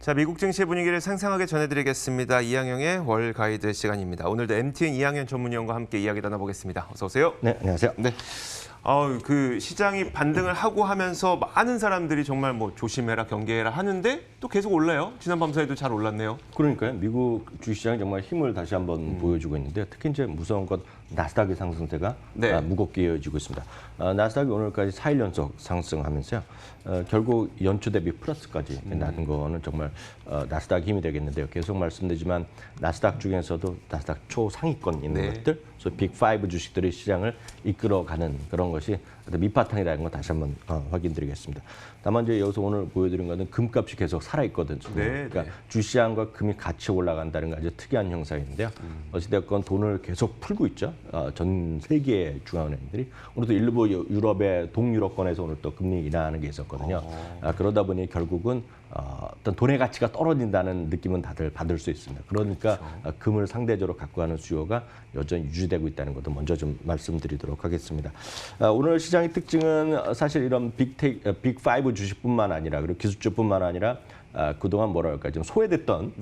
자, 미국 증시 분위기를 상상하게 전해드리겠습니다. 이항영의 월 가이드 시간입니다. 오늘도 MTN 이항영 전문위원과 함께 이야기 나눠보겠습니다. 어서 오세요. 네, 안녕하세요. 네. 그 시장이 반등을 하고 하면서 많은 사람들이 정말 뭐 조심해라, 경계해라 하는데 또 계속 올라요. 지난 밤사이도 잘 올랐네요. 그러니까요. 미국 주식시장이 정말 힘을 다시 한번 보여주고 있는데 특히 이제 무서운 건 나스닥의 상승세가 네. 무겁게 이어지고 있습니다. 나스닥이 오늘까지 4일 연속 상승하면서요. 결국 연초 대비 플러스까지 나는 거는 정말 나스닥 힘이 되겠는데요. 계속 말씀드리지만 나스닥 중에서도 나스닥 초상위권 있는 네. 것들, 그래서 빅5 주식들이 시장을 이끌어가는 그런 것이 밑바탕이라는 걸 다시 한번 확인드리겠습니다. 다만 이제 여기서 오늘 보여드린 거는 금값이 계속 살아있거든요. 네, 그러니까 네. 주시장과 금이 같이 올라간다는 게 아주 특이한 현상인데요. 어찌됐건 돈을 계속 풀고 있죠. 전 세계의 중앙은행들이. 오늘도 일부 유럽의 동유럽권에서 오늘 또 금리 인하하는 게 있었거든요. 그러다 보니 결국은 어떤 돈의 가치가 떨어진다는 느낌은 다들 받을 수 있습니다. 그러니까 그렇죠. 금을 상대적으로 갖고 가는 수요가 여전히 유지되고 있다는 것도 먼저 좀 말씀드리도록 하겠습니다. 오늘 시장의 특징은 사실 이런 빅5 주식뿐만 아니라 그리고 기술주뿐만 아니라 그동안 뭐랄까 좀 소외됐던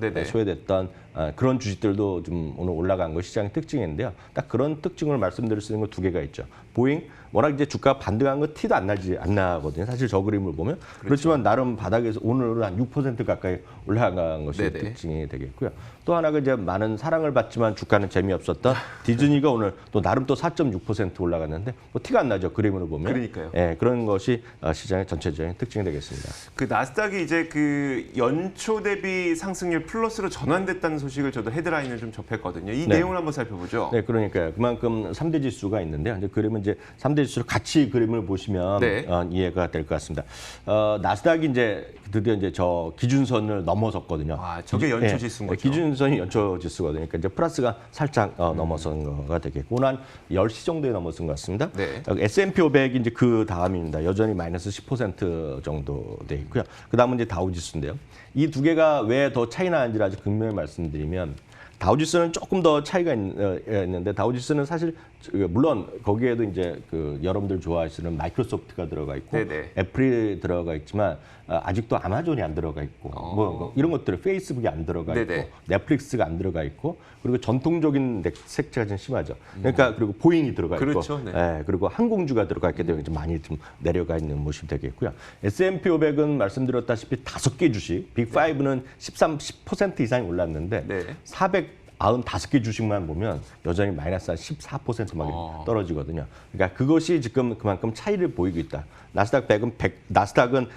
그런 주식들도 좀 오늘 올라간 것이 시장의 특징인데요. 딱 그런 특징을 말씀드릴 수 있는 건 두 개가 있죠. 보잉 워낙 이제 주가 반등한 거 티도 안 나거든요. 사실 저 그림을 보면 그렇지만 나름 바닥에서 오늘은 한 6% 가까이 올라간 것이 네네. 특징이 되겠고요. 또 하나가 이제 많은 사랑을 받지만 주가는 재미없었던 디즈니가 오늘 또 나름 또 4.6% 올라갔는데 뭐 티가 안 나죠. 그림으로 보면. 그러니까요. 예, 그런 것이 시장의 전체적인 특징이 되겠습니다. 그 나스닥이 이제 그 연초 대비 상승률 플러스로 전환됐다는 소식을 저도 헤드라인을 좀 접했거든요. 이 네. 내용을 한번 살펴보죠. 네, 그러니까요. 그만큼 3대 지수가 있는데요. 이제 그림은 이제 3대 지수를 같이 그림을 보시면 네. 이해가 될 것 같습니다. 나스닥이 이제 드디어 이제 저 기준선을 넘어섰거든요. 저게 연초 지수인 거죠. 기준선이 연초 지수거든요. 그러니까 이제 플러스가 살짝 넘어선 거가 되겠고, 오늘 한 10시 정도에 넘어선 것 같습니다. 네. S&P 500이 이제 그 다음입니다. 여전히 마이너스 10% 정도 돼 있고요. 그 다음은 이제 다우 지수인데요. 이 두 개가 왜 더 차이 나는지를 아주 극명히 말씀드리면, 다우지수는 조금 더 차이가 있는데 다우지수는 사실 물론 거기에도 이제 그 여러분들 좋아하시는 마이크로소프트가 들어가 있고 네네. 애플이 들어가 있지만 아직도 아마존이 안 들어가 있고 뭐 이런 것들 페이스북이 안 들어가 있고 네네. 넷플릭스가 안 들어가 있고 그리고 전통적인 색채가 좀 심하죠. 그러니까 그리고 보잉이 들어가 그렇죠. 있고 네. 그리고 항공주가 들어가 있게 되면 좀 많이 좀 내려가 있는 모습이 되겠고요. S&P 500은 말씀드렸다시피 5개 주식, 빅5는 10% 이상이 올랐는데 네. 495개 주식만 보면 여전히 마이너스 한 14%만 떨어지거든요. 그러니까 그것이 지금 그만큼 차이를 보이고 있다. 나스닥은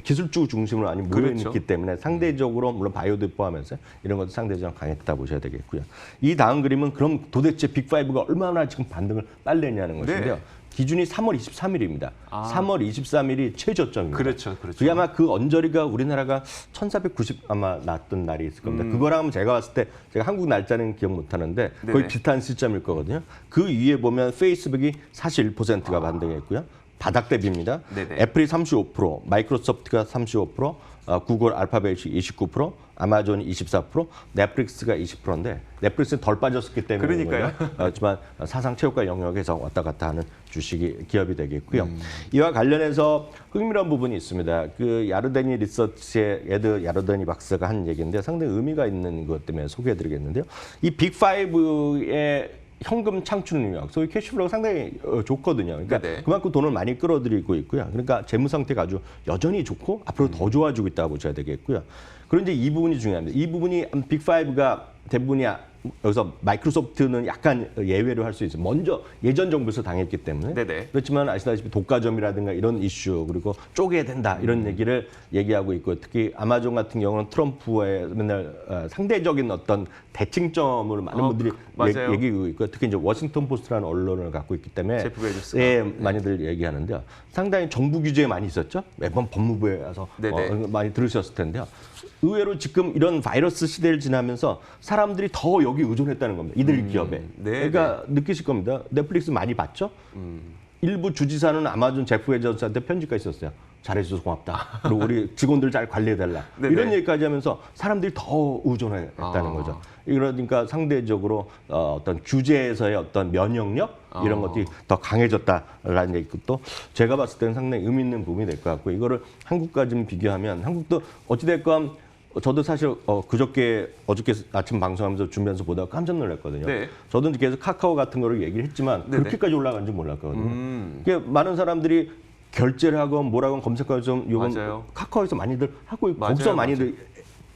기술주 중심으로 많이 모여있기 그렇죠. 때문에 상대적으로 물론 바이오도 포함해서 이런 것도 상대적으로 강했다 보셔야 되겠고요. 이 다음 그림은 그럼 도대체 빅5가 얼마나 지금 반등을 빨리 했냐는 것인데요. 네. 기준이 3월 23일입니다. 3월 23일이 최저점입니다. 그렇죠. 그게 아마 그 언저리가 우리나라가 1490 아마 났던 날이 있을 겁니다. 그거랑 제가 봤을 때 제가 한국 날짜는 기억 못 하는데 거의 네네. 비슷한 시점일 거거든요. 그 위에 보면 페이스북이 41%가 반등했고요. 바닥 대비입니다. 네네. 애플이 35%, 마이크로소프트가 35%, 구글 알파벳이 29%, 아마존이 24%, 넷플릭스가 20%인데 넷플릭스는 덜 빠졌기 때문에 그러니까요. 하지만 사상 최고가 영역에서 왔다 갔다 하는 주식이 기업이 되겠고요. 이와 관련해서 흥미로운 부분이 있습니다. 그 야르데니 리서치의 에드 야르데니 박사가 한 얘기인데 상당히 의미가 있는 것 때문에 소개해드리겠는데요. 이 빅5의 현금 창출 능력, 소위 캐시플로우가 상당히 좋거든요. 그러니까 네네. 그만큼 돈을 많이 끌어들이고 있고요. 그러니까 재무 상태가 아주 여전히 좋고 앞으로 더 좋아지고 있다고 보셔야 되겠고요. 그런데 이 부분이 중요합니다. 이 부분이 빅5가 대부분이 여기서 마이크로소프트는 약간 예외로 할 수 있어요. 먼저 예전 정부에서 당했기 때문에. 네네. 그렇지만 아시다시피 독과점이라든가 이런 이슈 그리고 쪼개야 된다 이런 얘기를 얘기하고 있고 특히 아마존 같은 경우는 트럼프의 맨날 상대적인 어떤 대칭점을 많은 분들이 맞아요. 얘기하고 있고 특히 이제 워싱턴 포스트라는 언론을 갖고 있기 때문에 제프 베조스가. 예, 많이들 얘기하는데요. 상당히 정부 규제에 많이 있었죠. 매번 법무부에 가서 네네. 많이 들으셨을 텐데요. 의외로 지금 이런 바이러스 시대를 지나면서 사람들이 더 여기 의존했다는 겁니다. 이들 기업에. 네, 그러니까 느끼실 겁니다. 넷플릭스 많이 봤죠? 일부 주지사는 아마존 제프 베조스한테 편지가 있었어요. 잘해줘서 고맙다. 그리고 우리 직원들 잘 관리해달라. 네네. 이런 얘기까지 하면서 사람들이 더 의존했다는 거죠. 그러니까 상대적으로 어떤 규제에서의 어떤 면역력 이런 것들이 더 강해졌다라는 얘기고 또 제가 봤을 때는 상당히 의미 있는 부분이 될 것 같고 이거를 한국과 좀 비교하면 한국도 어찌됐건 저도 사실 어저께 아침 방송하면서 준비하면서 보다가 깜짝 놀랐거든요. 네. 저도 계속 카카오 같은 거를 얘기를 했지만 네네. 그렇게까지 올라간지 몰랐거든요. 이게 많은 사람들이 결제를 하건 뭐라건 검색하고 좀 요건 맞아요. 카카오에서 많이들 하고 있고 맞아요, 거기서 많이들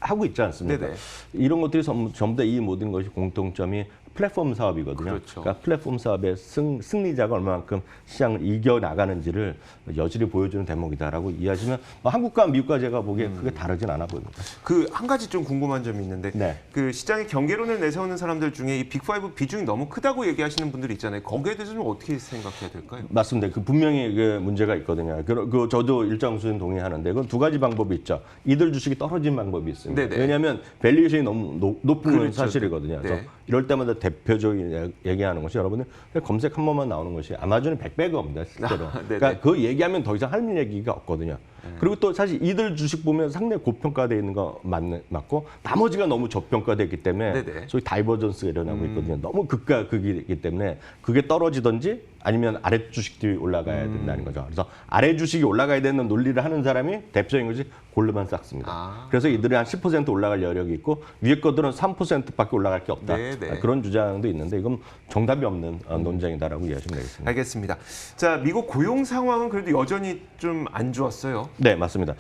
하고 있지 않습니까? 네네. 이런 것들이 전부 다 이 모든 것이 공통점이 플랫폼 사업이거든요. 그렇죠. 그러니까 플랫폼 사업의 승리자가 얼마만큼 시장을 이겨 나가는지를 여실히 보여주는 대목이다라고 이해하시면 한국과 미국과 제가 보기에 크게 다르진 않아 보입니다. 그 한 가지 좀 궁금한 점이 있는데 네. 그 시장의 경계론을 내세우는 사람들 중에 이 빅5 비중이 너무 크다고 얘기하시는 분들이 있잖아요. 거기에 대해서 좀 어떻게 생각해야 될까요? 맞습니다. 그 분명히 그 문제가 있거든요. 그 저도 일정 수준 동의하는데 그건 두 가지 방법이 있죠. 이들 주식이 떨어진 방법이 있습니다. 네네. 왜냐하면 밸류에이션이 너무 높은 건 그렇죠. 사실이거든요. 그래서 네. 이럴 때마다 대표적인 얘기하는 것이 여러분들 검색 한 번만 나오는 것이 아마존의 100배가입니다. 실제로. 네네. 그러니까 그 얘기하면 더 이상 할 얘기가 없거든요. 그리고 또 사실 이들 주식 보면 상당히 고평가되어 있는 거 맞고 나머지가 너무 저평가되기 때문에 네네. 소위 다이버전스가 일어나고 있거든요. 너무 극과 극이기 때문에 그게 떨어지든지 아니면 아래 주식들이 올라가야 된다는 거죠. 그래서 아래 주식이 올라가야 되는 논리를 하는 사람이 대표적인 것이 골드만삭스입니다. 아. 그래서 이들이 한 10% 올라갈 여력이 있고 위에 것들은 3%밖에 올라갈 게 없다. 네네. 그런 주장도 있는데 이건 정답이 없는 논쟁이다라고 이해하시면 되겠습니다. 알겠습니다. 자, 미국 고용 상황은 그래도 여전히 좀 안 좋았어요. 네, 맞습니다.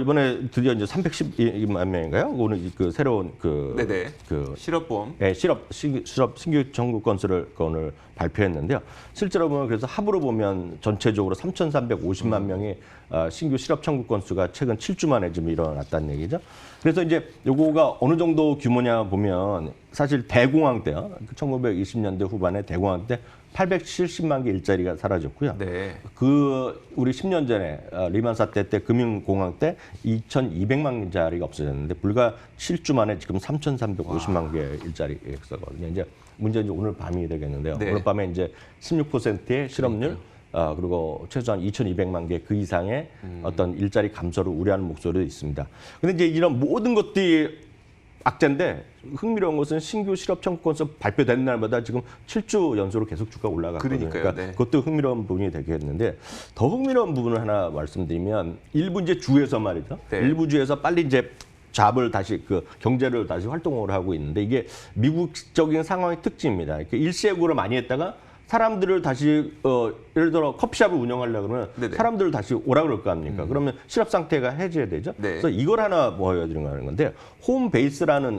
이번에 드디어 이제 312만 명인가요? 오늘 그 새로운 네네. 그 실업보험. 네, 실업 신규 청구 건수를 오늘 발표했는데요. 실제로 보면 그래서 합으로 보면 전체적으로 3,350만 명의 신규 실업 청구 건수가 최근 7주 만에 좀 일어났다는 얘기죠. 그래서 이제 요거가 어느 정도 규모냐 보면 사실 대공황 때요. 1920년대 후반에 대공황 때 870만 개 일자리가 사라졌고요. 네. 그 우리 10년 전에 리만 사태 때 금융공황 때 2,200만 자리가 없어졌는데 불과 7주 만에 지금 3,350만 개 일자리였거든요. 이제 문제는 오늘 밤이 되겠는데요. 네. 오늘 밤에 이제 16%의 실업률 그리고 최소한 2,200만 개 그 이상의 어떤 일자리 감소를 우려하는 목소리도 있습니다. 그런데 이제 이런 모든 것들이 악재인데 흥미로운 것은 신규 실업 청구 건수 발표된 날마다 지금 7주 연속으로 계속 주가가 올라갔거든요. 그러니까요, 그러니까 네. 그것도 흥미로운 부분이 되겠는데 더 흥미로운 부분을 하나 말씀드리면 일부 이제 주에서 말이죠. 네. 일부 주에서 빨리 이제 잡을 다시 그 경제를 다시 활동을 하고 있는데 이게 미국적인 상황의 특징입니다. 이렇게 일시액으로 많이 했다가 사람들을 다시 예를 들어 커피숍을 운영하려고 그러면 네네. 사람들을 다시 오라 그럴 거 아닙니까? 그러면 실업 상태가 해제해야 되죠. 네. 그래서 이걸 하나 보여드리는 건데 홈베이스라는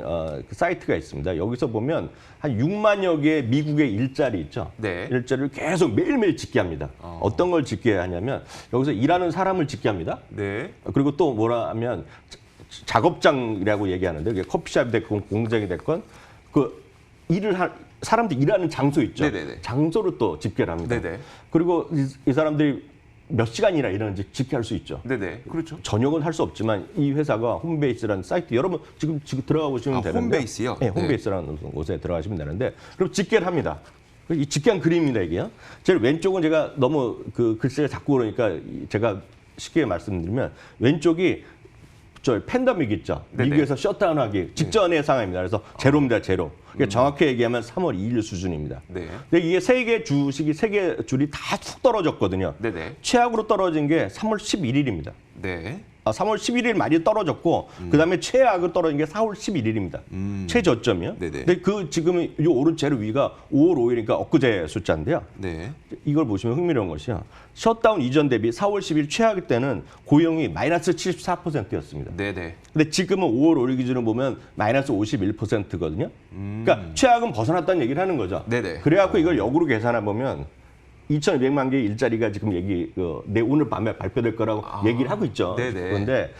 그 사이트가 있습니다. 여기서 보면 한 6만여 개의 미국의 일자리 있죠. 네. 일자리를 계속 매일매일 짓게 합니다. 어떤 걸 짓게 하냐면 여기서 일하는 사람을 짓게 합니다. 네. 그리고 또 뭐라 하면 작업장이라고 얘기하는데 그게 커피숍이 됐건 공장이 됐건 그 사람들이 일하는 장소 있죠. 네네네. 장소를 또 집계를 합니다. 네네. 그리고 이 사람들이 몇 시간이나 일하는지 집계할 수 있죠. 네네. 그렇죠. 저녁은 할 수 없지만 이 회사가 홈베이스라는 사이트 여러분 지금 들어가 보시면 되는데 홈베이스요? 네, 홈베이스라는 곳에 들어가시면 되는데 그럼 집계를 합니다. 이 집계한 그림입니다 이게요. 제일 왼쪽은 제가 너무 그 글씨가 작고 그러니까 제가 쉽게 말씀드리면 왼쪽이 저 팬데믹 있죠. 네네. 미국에서 셧다운하기 직전의 상황입니다. 그래서 제로입니다, 제로. 그러니까 정확히 얘기하면 3월 2일 수준입니다. 네. 근데 이게 세계 주식이 세계 줄이 다 툭 떨어졌거든요. 네네. 최악으로 떨어진 게 3월 11일입니다. 네. 3월 11일 많이 떨어졌고 그다음에 최악으로 떨어진 게 4월 11일입니다. 최저점이요. 네네. 근데 그 지금 이 오른 제로 위가 5월 5일이니까 엊그제 숫자인데요. 네. 이걸 보시면 흥미로운 것이요. 셧다운 이전 대비 4월 10일 최악 때는 고용이 마이너스 74%였습니다. 네네. 근데 지금은 5월 5일 기준으로 보면 마이너스 51%거든요. 그러니까 최악은 벗어났다는 얘기를 하는 거죠. 네네. 그래갖고 이걸 역으로 계산해 보면 2,200만 개의 일자리가 지금 오늘 밤에 발표될 거라고 얘기를 하고 있죠. 네네. 그런데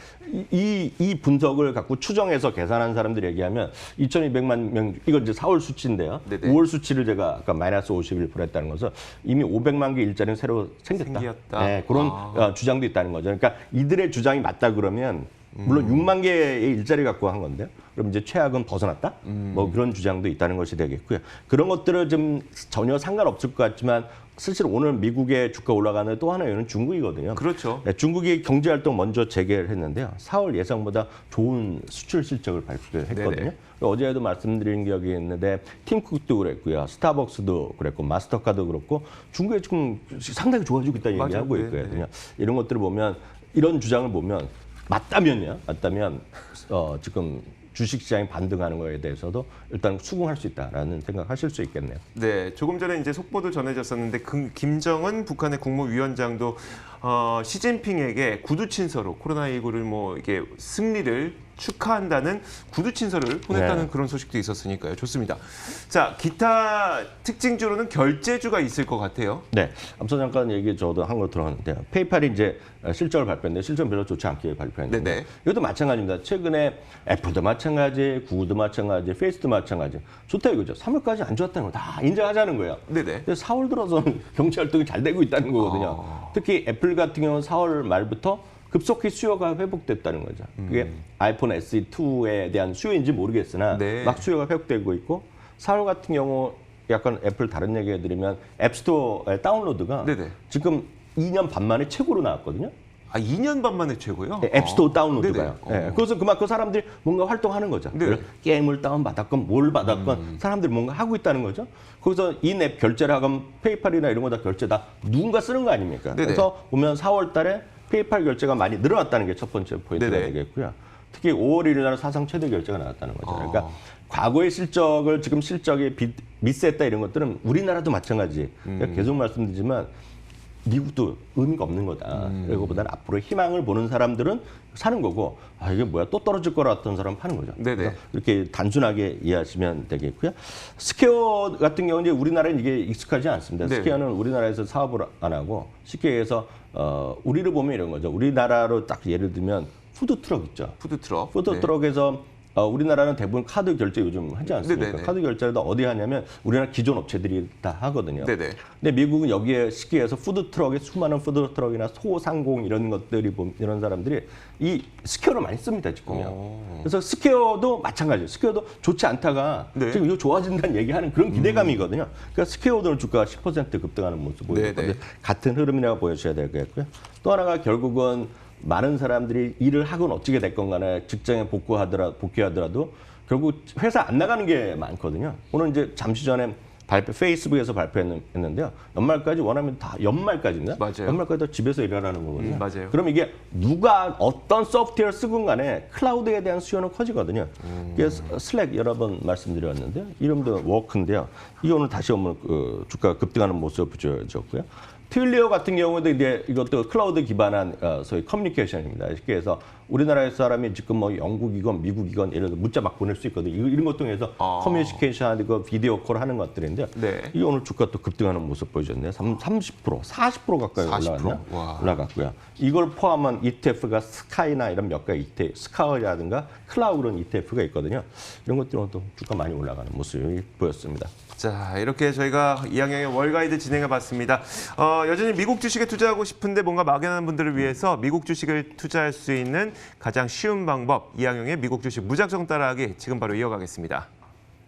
이 분석을 갖고 추정해서 계산한 사람들이 얘기하면 2,200만 명, 이건 이제 4월 수치인데요. 네네. 5월 수치를 제가 아까 마이너스 51% 했다는 것은 이미 500만 개 일자리는 새로 생겼다. 네, 그런 주장도 있다는 거죠. 그러니까 이들의 주장이 맞다 그러면 물론 6만 개의 일자리 갖고 한 건데요. 그럼 이제 최악은 벗어났다? 뭐 그런 주장도 있다는 것이 되겠고요. 그런 것들은 좀 전혀 상관없을 것 같지만 사실 오늘 미국의 주가 올라가는 또 하나의 이유는 중국이거든요. 그렇죠. 네, 중국이 경제활동 먼저 재개를 했는데요. 4월 예상보다 좋은 수출 실적을 발표했거든요. 네네. 어제도 말씀드린 기억이 있는데 팀쿡도 그랬고요. 스타벅스도 그랬고 마스터카드도 그렇고 중국에 지금 상당히 좋아지고 있다는 맞아요. 얘기하고 네, 있거든요. 이런 것들을 보면 이런 주장을 보면 맞다면요. 맞다면 지금 주식시장이 반등하는 거에 대해서도 일단 수긍할 수 있다라는 생각하실 수 있겠네요. 네, 조금 전에 이제 속보도 전해졌었는데 김정은 북한의 국무위원장도 시진핑에게 구두 친서로 코로나19를 뭐 이게 승리를 축하한다는 구두 친서를 보냈다는 네. 그런 소식도 있었으니까요. 좋습니다. 자, 기타 특징주로는 결제주가 있을 것 같아요. 네, 앞서 잠깐 얘기 저도 한 거 들었는데요. 페이팔이 이제 실적을 발표했는데 실적 별로 좋지 않게 발표했는데 네네. 이것도 마찬가지입니다. 최근에 애플도 마찬가지, 구글도 마찬가지, 페이스도 마찬가지. 좋다 이거죠. 3월까지 안 좋았다는 거 다 인정하자는 거예요. 네네. 근데 4월 들어서는 경제 활동이 잘 되고 있다는 거거든요. 특히 애플 같은 경우는 4월 말부터 급속히 수요가 회복됐다는 거죠. 그게 아이폰 SE2에 대한 수요인지 모르겠으나 네. 막 수요가 회복되고 있고 4월 같은 경우 약간 애플 다른 얘기 해드리면 앱스토어의 다운로드가 네네. 지금 2년 반 만에 최고로 나왔거든요. 아, 2년 반 만에 최고요? 네, 앱스토어 다운로드가요. 네네. 네, 그래서 그만큼 사람들이 뭔가 활동하는 거죠. 네. 게임을 다운받았건 뭘 받았건 사람들이 뭔가 하고 있다는 거죠. 거기서 인앱 결제를 하면 페이팔이나 이런 거 다 결제 다 누군가 쓰는 거 아닙니까? 네네. 그래서 보면 4월 달에 페이팔 결제가 많이 늘어났다는 게 첫 번째 포인트가 네네. 되겠고요. 특히 5월 1일 날 사상 최대 결제가 나왔다는 거죠. 그러니까 과거의 실적을 지금 실적이 미스했다 이런 것들은 우리나라도 마찬가지. 계속 말씀드리지만 미국도 의미가 없는 거다. 그리고보다는 앞으로 희망을 보는 사람들은 사는 거고, 아 이게 뭐야 또 떨어질 거라 했던 사람 파는 거죠. 네네. 그래서 이렇게 단순하게 이해하시면 되겠고요. 스퀘어 같은 경우는 이제 우리나라는 이게 익숙하지 않습니다. 네. 스퀘어는 우리나라에서 사업을 안 하고 쉽게 얘기해서 우리를 보면 이런 거죠. 우리나라로 딱 예를 들면 푸드트럭 있죠. 푸드트럭. 푸드트럭에서 우리나라는 대부분 카드 결제 요즘 하지 않습니까? 네네네. 카드 결제를 다 어디 하냐면 우리나라 기존 업체들이 다 하거든요. 네네. 근데 미국은 여기에 쉽게 해서 푸드트럭에 수많은 푸드트럭이나 소상공 이런 것들이 이런 사람들이 이 스퀘어를 많이 씁니다 지금요. 그래서 스퀘어도 마찬가지예요. 스퀘어도 좋지 않다가 네. 지금 이거 좋아진다는 얘기하는 그런 기대감이거든요. 그러니까 스퀘어도 주가가 10% 급등하는 모습 보이고 네네. 같은 흐름이라고 보여주셔야 되겠고요. 또 하나가 결국은 많은 사람들이 일을 하건 어찌게 됐건 간에 직장에 복귀하더라도 결국 회사 안 나가는 게 많거든요. 오늘 이제 잠시 전에 페이스북에서 발표했는데요. 연말까지 원하면 다 연말까지입니다. 맞아요. 연말까지 다 집에서 일하라는 거거든요. 맞아요. 그럼 이게 누가 어떤 소프트웨어를 쓰건 간에 클라우드에 대한 수요는 커지거든요. 그래서 슬랙 여러 번 말씀드렸는데요. 이름도 워크인데요. 이 오늘 다시 한번 주가 급등하는 모습을 보여줬고요. 트윌리어 같은 경우도 이제 이것도 클라우드 기반한 소위 커뮤니케이션입니다. 쉽게 해서 우리나라의 사람이 지금 뭐 영국이건 미국이건 예를 들어 문자 막 보낼 수 있거든요. 이런 것 통해서 커뮤니케이션하고 비디오 콜 하는 것들인데요. 네. 이 오늘 주가 또 급등하는 모습 보여줬네요. 30%, 40% 가까이 40%? 올라갔네요. 와. 올라갔고요. 이걸 포함한 ETF가 스카이나 이런 몇 가지 ETF, 스카이라든가 클라우 그런 ETF가 있거든요. 이런 것들은 또 주가 많이 올라가는 모습이 보였습니다. 자, 이렇게 저희가 이항영의 월가이드 진행해봤습니다. 여전히 미국 주식에 투자하고 싶은데 뭔가 막연한 분들을 위해서 미국 주식을 투자할 수 있는 가장 쉬운 방법, 이항영의 미국 주식 무작정 따라하기 지금 바로 이어가겠습니다.